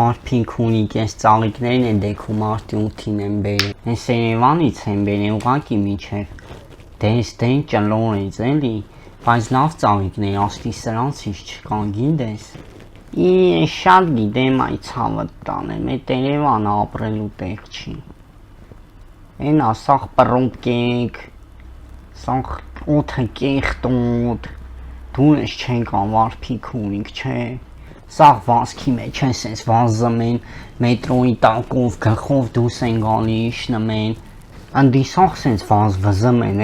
Արփին քունիկ ես ծաղիկներն են դեքում արտի 8-ին են բերել։ Այս Երևանից են բերել ուղակի միջև դեն ճլորից էլի, բայց լավ ծաղիկներ աստի սրանցից չկան գիտես։ Շատ գիտեմ այդ ցավը տանեմ, այդ Երևանը ապրելու տեղ չի։ Էնա սաղ պռոպկեք, սաղ օդը կեղտոտ, դուրս չենք անվարփի քունիկ, չէ։ Սաղ վազքի մեջ են սենց վազում են, մետրոյի տակով գլխով դուրս են գալիս նմեն, անդի սաղ սենց վազվզում են,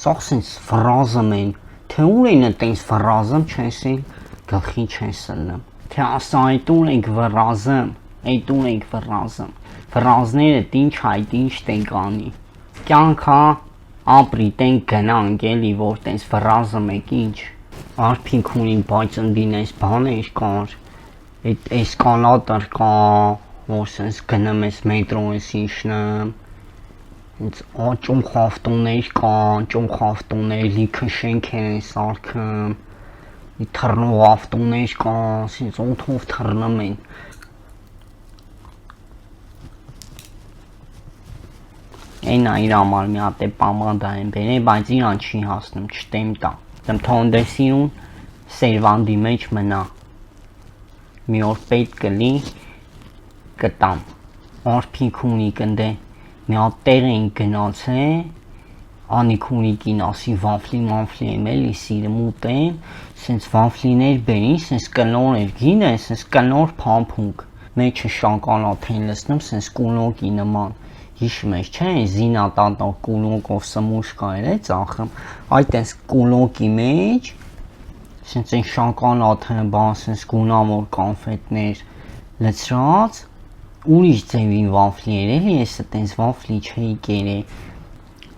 սաղ սենց վրազում են, թե ուր են տենց վրազում չեսին, գլխի չես լնում, թե ասա այդ ուր ենք վրազում, այդ ուր ենք վրազում, վրազները տինչ այդ ինչ տեկանի, կյանքա ապրի տենք գնանք էլի, որ տենց վրազում եք ինչ, արփին քունիկ բայց ընդին այս բաներ կար, այդ էսկալատոր կա, որ սենց գնում ես մետրոյս իշնում, ճոխ ավտոներ կան, ճոխ ավտոներ լիքը շենքեր են սարքում, թռնող ավտոներ կան, սենց օդով թռնում են։ Էնա իր համար մի հատ է պամադա են բերել, բայց իրան չի հասնում, չտեմ տա։ Դեմ թոնդեսիուն սերվանդի մեջ մնա։ Մի օր պետք կլի կտամ։ Արփին քունիկ ընդե մի հատ տեղ են գնացել, անի քունիկին ասի վաֆլի եմ էլի սիրում ուտեմ, սենց վաֆլիներ բերին, սենց կլոր էր գինը, սենց կլոր փամփուկ, մեջը շոկոլադ են լցնում, սենց կուլոկի նման, հիշում ես չէ, զինատատող կուլոկով սմուշկա էր ծախում, այդ այս կուլոկի մեջ, սենց են շոկոլադ բան, սենց գունավոր կոնֆետներ լցրած, ուրիշ ձևի վաֆլի էր էլի, եսը տենց վաֆլի չէի կերել,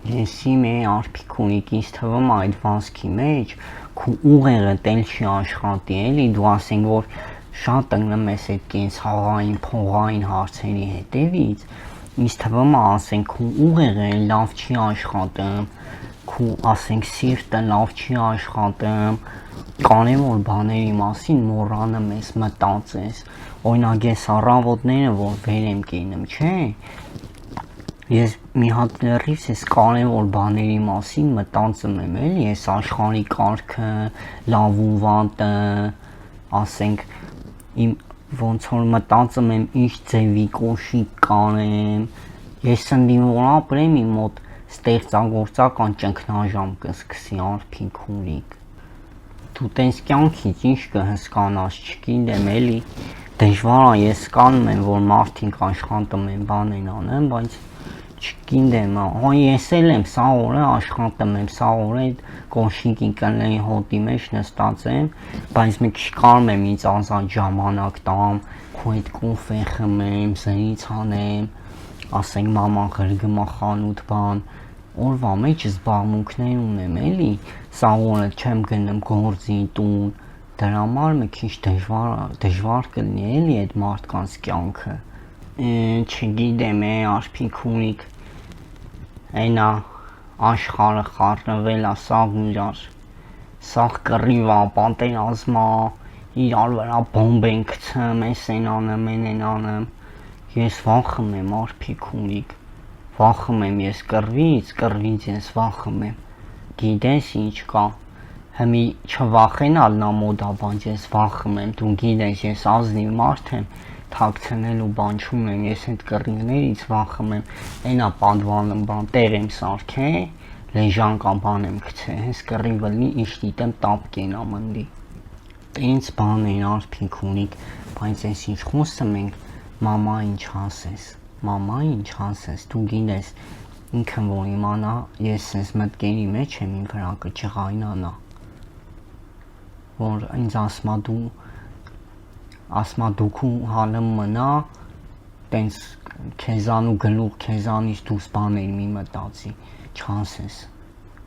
Եսի մի արփի քունիկ ինձ թվում այդ վազքի մեջ քու ուղեղը տել չի աշխատի էլի դու ասենք որ շատ ընկնում ես այդ կենցաղային փողային հարցերի հետևից ինձ թվում է ասենք քու ուղեղը լավ չի աշխատում քու ասենք սիրտը լավ չի աշխատում կարևոր բաների մասին մոռանում ես մտածես օրինակ ես առավոտները որ վեր եմ կենում չէ Ես մի հատ լրիվ ես կարևոր բաների մասին մտածում եմ էլի, ես աշխարհի կարգը, լավ ու վատը, ասենք իմ ոնց որ մտածում եմ ինչ ձևի կոշիկ կանեմ, ես ընդին որ ապրեմ իմ մոտ ստեղծագործական ճգնաժամ կսկսի արփին քունիկ։ Դու տենց կյանքից ինչ կհսկանաս, չգիտեմ էլի, դժվար է ես կանում եմ որ մարդիկ աշխատում են բան են անում, բայց չգիտեմ, ես էլ եմ սա օրը աշխատում եմ, սա օրը այդ կոշիկի կլեի հոտի մեջ նստած եմ, բայց մի քիչ կարում եմ ինձ ազատ ժամանակ տամ, քո այդ կոֆե խմեմ, զրից անեմ, ասենք մաման ղրգում է խանութ բան, օրվա մեջ զբաղմունքներ ունեմ էլի, սա օրը չեմ գնում գործի տուն, դրա համար մի քիչ դժվար կլինի էլի այդ մարդկանց կյանքը, չգիտեմ արփին քունիկ Այնա աշխարհը խառնվել է սաղ իրար, սաղ կռիվ է, պատերազմ է, իրար վրա բոմբ են գցում, էս են անում, են անում, ես վախում եմ արփի քունիկ, վախում եմ ես կռվից ես վախում եմ, գիտես ինչ կա, հիմի չվախենալ նա մոդա, բայց ես վախում եմ, դու գիտես ես ազնիվ մարդ եմ, թաքցնելու բան չունեմ, ես այդ կռիվներից վախում եմ, այնա պատվալում բան, տեղ եմ սարքել, լեժանկա բան եմ գցել, հենց կռիվը լի ինչ դիտեմ տապ կենա մնդի։ Տենց բան են արփին քունիկ, բայց ես ինչ խոսում ենք, մամա ինչ ասես, դու գիտես, ինքն որ իմանա, ես ես մտքերի մեջ եմ իմ վրա կճղայնանա, որ ինձ ասմա դուքու հալում մնա, տենց քեզանու գլուխ քեզանից դուս բաներ մի մտածի, չասես